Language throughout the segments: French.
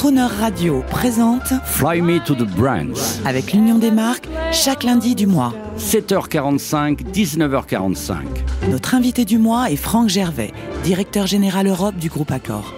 Crooner Radio présente Fly Me to the Brands. avec l'Union des marques chaque lundi du mois. 7h45, 19h45. Notre invité du mois est Franck Gervais, directeur général Europe du groupe Accor.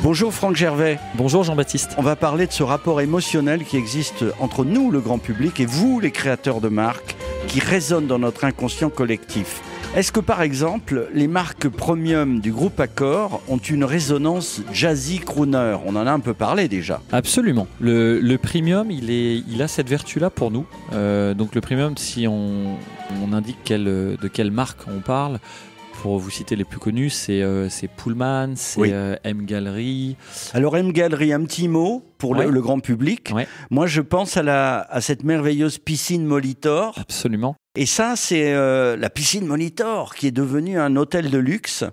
Bonjour Franck Gervais. Bonjour Jean-Baptiste. On va parler de ce rapport émotionnel qui existe entre nous, le grand public, et vous, les créateurs de marques, qui résonnent dans notre inconscient collectif. Est-ce que par exemple, les marques premium du groupe Accor ont une résonance jazzy crooner? On en a un peu parlé déjà. Absolument. Le premium, il a cette vertu-là pour nous. Donc le premium, si on indique de quelle marque on parle, pour vous citer les plus connus, c'est Pullman, c'est Oui. M Gallery. Alors M Gallery, un petit mot pour Ouais. le grand public. Ouais. Moi, je pense à cette merveilleuse piscine Molitor. Absolument. Et ça, c'est la piscine Molitor qui est devenue un hôtel de luxe.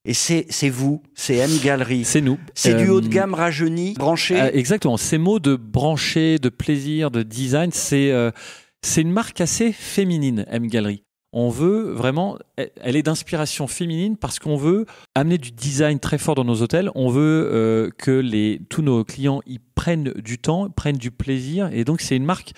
Et c'est vous, c'est M Gallery. C'est nous. C'est du haut de gamme rajeuni, branché. Exactement. Ces mots de brancher, de plaisir, de design, c'est une marque assez féminine, M Gallery. On veut vraiment, elle est d'inspiration féminine parce qu'on veut amener du design très fort dans nos hôtels. On veut que tous nos clients y prennent du temps, prennent du plaisir. Et donc, c'est une marque,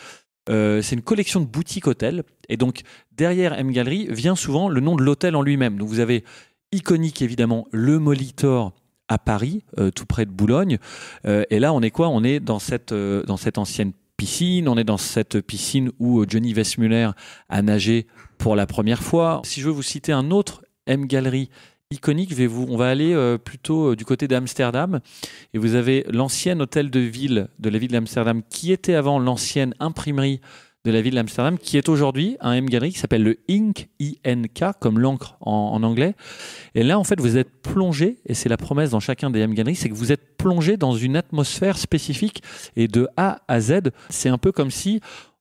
c'est une collection de boutiques hôtels. Et donc, derrière M Gallery vient souvent le nom de l'hôtel en lui-même. Donc, vous avez iconique, évidemment, le Molitor à Paris, tout près de Boulogne. Et là, on est quoi? On est dans cette ancienne piscine, on est dans cette piscine où Johnny Weissmuller a nagé pour la première fois. Si je veux vous citer un autre M Gallery iconique, on va aller plutôt du côté d'Amsterdam, et vous avez l'ancien hôtel de ville de la ville d'Amsterdam qui était avant l'ancienne imprimerie de la ville d'Amsterdam, qui est aujourd'hui un M Gallery qui s'appelle le Ink, I-N-K, comme l'encre en anglais. Et là, en fait, vous êtes plongé, et c'est la promesse dans chacun des M Gallery, c'est que vous êtes plongé dans une atmosphère spécifique, et de A à Z, c'est un peu comme si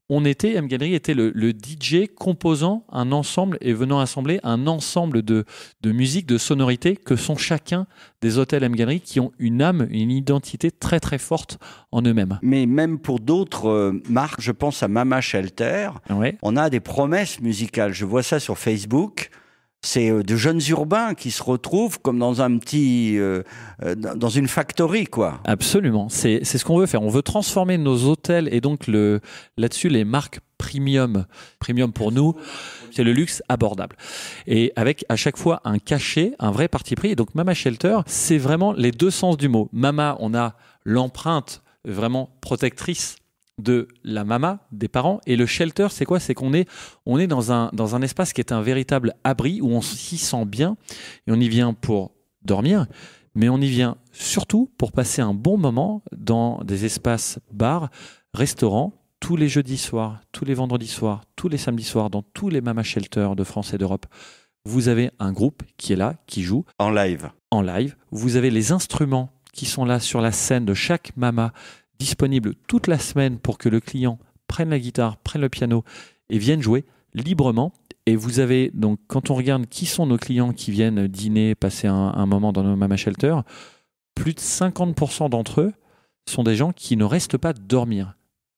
M Gallery était le DJ composant un ensemble et venant assembler un ensemble de musique, de sonorités que sont chacun des hôtels M Gallery qui ont une âme, une identité très très forte en eux-mêmes. Mais même pour d'autres marques, je pense à Mama Shelter, Ouais. on a des promesses musicales. Je vois ça sur Facebook. C'est de jeunes urbains qui se retrouvent comme dans un petit, dans une factory, quoi. Absolument, c'est ce qu'on veut faire. On veut transformer nos hôtels et donc là-dessus les marques premium. Premium pour nous, c'est le luxe abordable. Et avec à chaque fois un cachet, un vrai parti pris. Et donc Mama Shelter, c'est vraiment les deux sens du mot. Mama, on a l'empreinte vraiment protectrice de la mama, des parents, et le shelter, c'est quoi? C'est qu'on est dans un espace qui est un véritable abri où on s'y sent bien, et on y vient pour dormir, mais on y vient surtout pour passer un bon moment dans des espaces bars, restaurants, tous les jeudis soirs, tous les vendredis soirs, tous les samedis soirs, dans tous les Mama Shelters de France et d'Europe. Vous avez un groupe qui est là, qui joue En live. en live. Vous avez les instruments qui sont là sur la scène de chaque mama, disponibles toute la semaine pour que le client prenne la guitare, prenne le piano et vienne jouer librement. Et vous avez donc, quand on regarde qui sont nos clients qui viennent dîner, passer un moment dans nos Mama Shelter, plus de 50% d'entre eux sont des gens qui ne restent pas dormir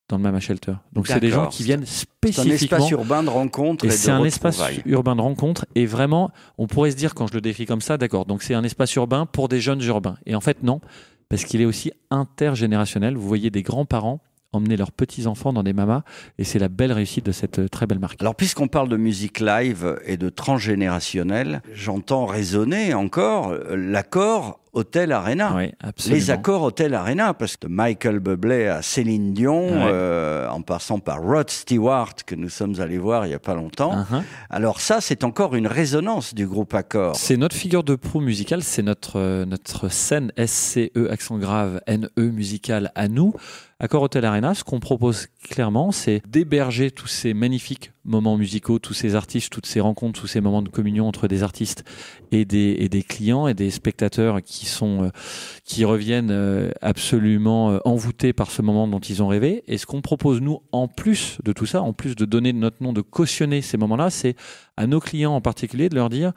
dans le Mama Shelter. Donc c'est des gens D'accord. qui viennent C'est un spécifiquement. espace urbain de rencontre et Et de c'est un espace retrouvailles. urbain de rencontre. Et vraiment, on pourrait se dire, quand je le décris comme ça, d'accord, donc c'est un espace urbain pour des jeunes urbains. Et en fait, non, parce qu'il est aussi intergénérationnel. Vous voyez des grands-parents emmener leurs petits-enfants dans des mamas, et c'est la belle réussite de cette très belle marque. Alors, puisqu'on parle de musique live et de transgénérationnel, j'entends résonner encore l'accord Hotel Arena. Oui, absolument. Les accords Hotel Arena, parce que de Michael Bublé à Céline Dion, Ouais. en passant par Rod Stewart, que nous sommes allés voir il n'y a pas longtemps. Uh-huh. Alors ça, c'est encore une résonance du groupe Accor. C'est notre figure de proue musicale, c'est notre scène SCE accent grave NE musicale à nous. Accor Hotel Arena, ce qu'on propose clairement, c'est d'héberger tous ces magnifiques moments musicaux, tous ces artistes, toutes ces rencontres, tous ces moments de communion entre des artistes et des clients et des spectateurs qui reviennent absolument envoûtés par ce moment dont ils ont rêvé. Et ce qu'on propose, nous, en plus de tout ça, en plus de donner notre nom, de cautionner ces moments-là, c'est à nos clients en particulier de leur dire: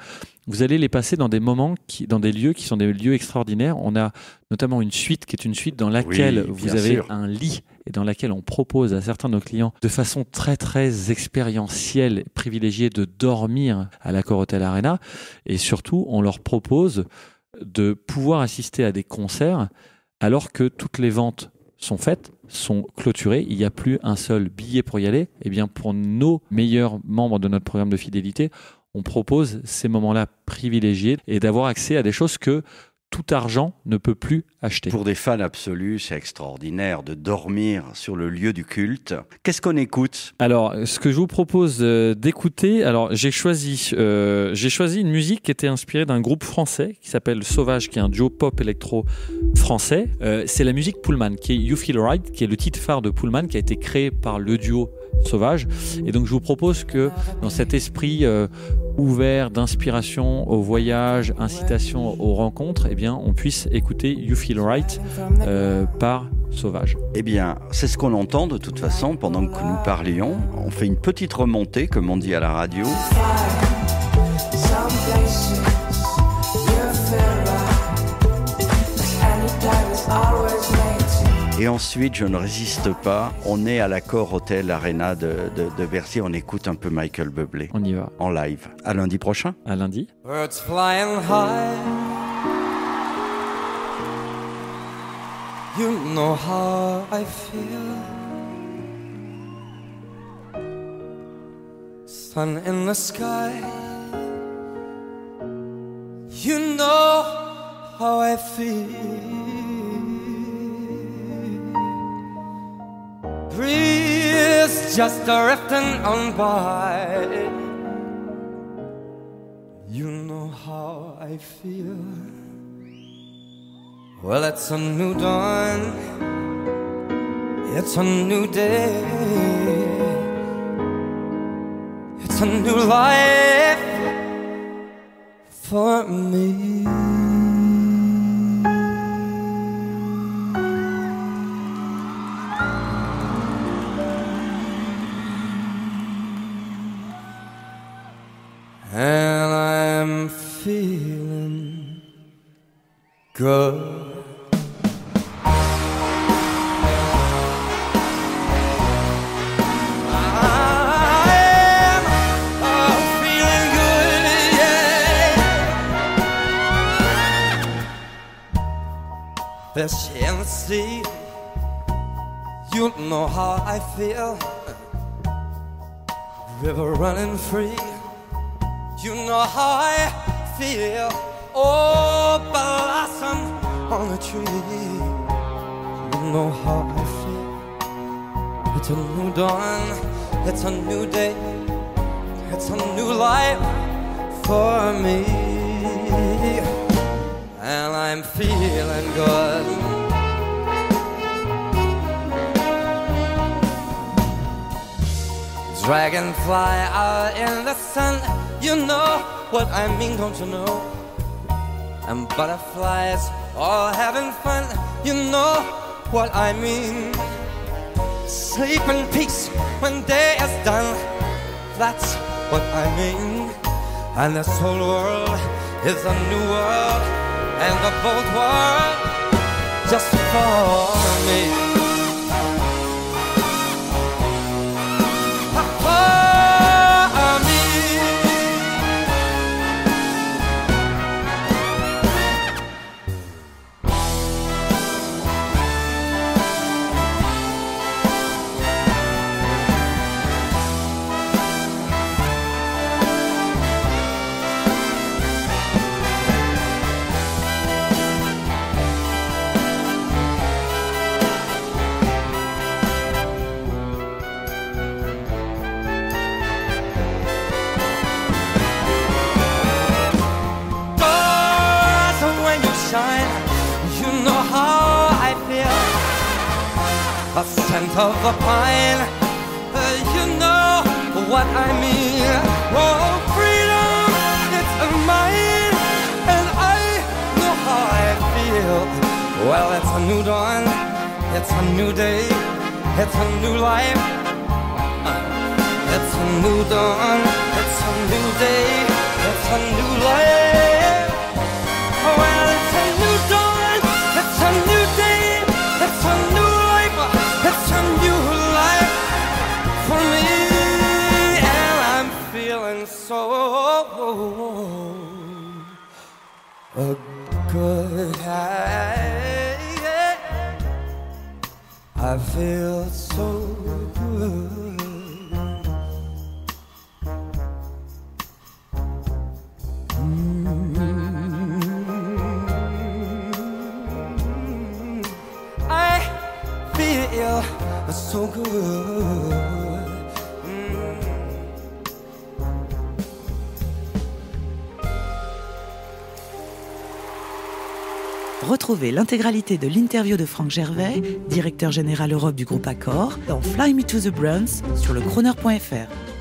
vous allez les passer dans des moments, dans des lieux qui sont des lieux extraordinaires. On a notamment une suite qui est une suite dans laquelle Oui, vous bien avez sûr. un lit et dans laquelle on propose à certains de nos clients de façon très très expérientielle, privilégiée, de dormir à l'Accor Hotel Arena. Et surtout, on leur propose de pouvoir assister à des concerts alors que toutes les ventes sont faites, sont clôturées, il n'y a plus un seul billet pour y aller. Eh bien, pour nos meilleurs membres de notre programme de fidélité, on propose ces moments-là privilégiés et d'avoir accès à des choses que tout argent ne peut plus acheter. Pour des fans absolus, c'est extraordinaire de dormir sur le lieu du culte. Qu'est-ce qu'on écoute ? Alors, ce que je vous propose d'écouter, alors j'ai choisi une musique qui était inspirée d'un groupe français qui s'appelle Sauvage, qui est un duo pop électro français. C'est la musique Pullman, qui est You Feel Right, qui est le titre phare de Pullman, qui a été créé par le duo Sauvage. Et donc je vous propose que dans cet esprit ouvert d'inspiration au voyage, incitation aux rencontres, eh bien on puisse écouter You Feel Right par Sauvage. Eh bien, c'est ce qu'on entend de toute façon pendant que nous parlions. On fait une petite remontée, comme on dit à la radio. Et ensuite, je ne résiste pas, on est à l'Accor Hotel Arena de Bercy, on écoute un peu Michael Bublé. On y va. En live. À lundi prochain. À lundi. Birds flying high, you know how I feel. Sun in the sky, you know how I feel. Breeze just drifting on by, you know how I feel. Well, it's a new dawn, it's a new day, it's a new life for me. And I'm feeling good. I'm feeling good, yeah. Fish in the sea, you know how I feel. River running free, you know how I feel. Oh, blossom on the tree, you know how I feel. It's a new dawn, it's a new day, it's a new life for me. And I'm feeling good. Dragonfly out in the sun, you know what I mean, don't you know? And butterflies all having fun, you know what I mean. Sleep in peace when day is done, that's what I mean. And this whole world is a new world, and a bold world just for me. You know how I feel. A scent of a pine, you know what I mean. Oh, freedom, it's mine, and I know how I feel. Well, it's a new dawn, it's a new day, it's a new life. It's a new dawn, it's a new day, it's a new life. Well, it's a new dawn, it's a new day, it's a new life, it's a new life for me. And I'm feeling so good. good. I feel so good. I feel so good. Retrouvez l'intégralité de l'interview de Franck Gervais, directeur général Europe du groupe Accor, dans Fly Me to the Bruns sur lecroner.fr.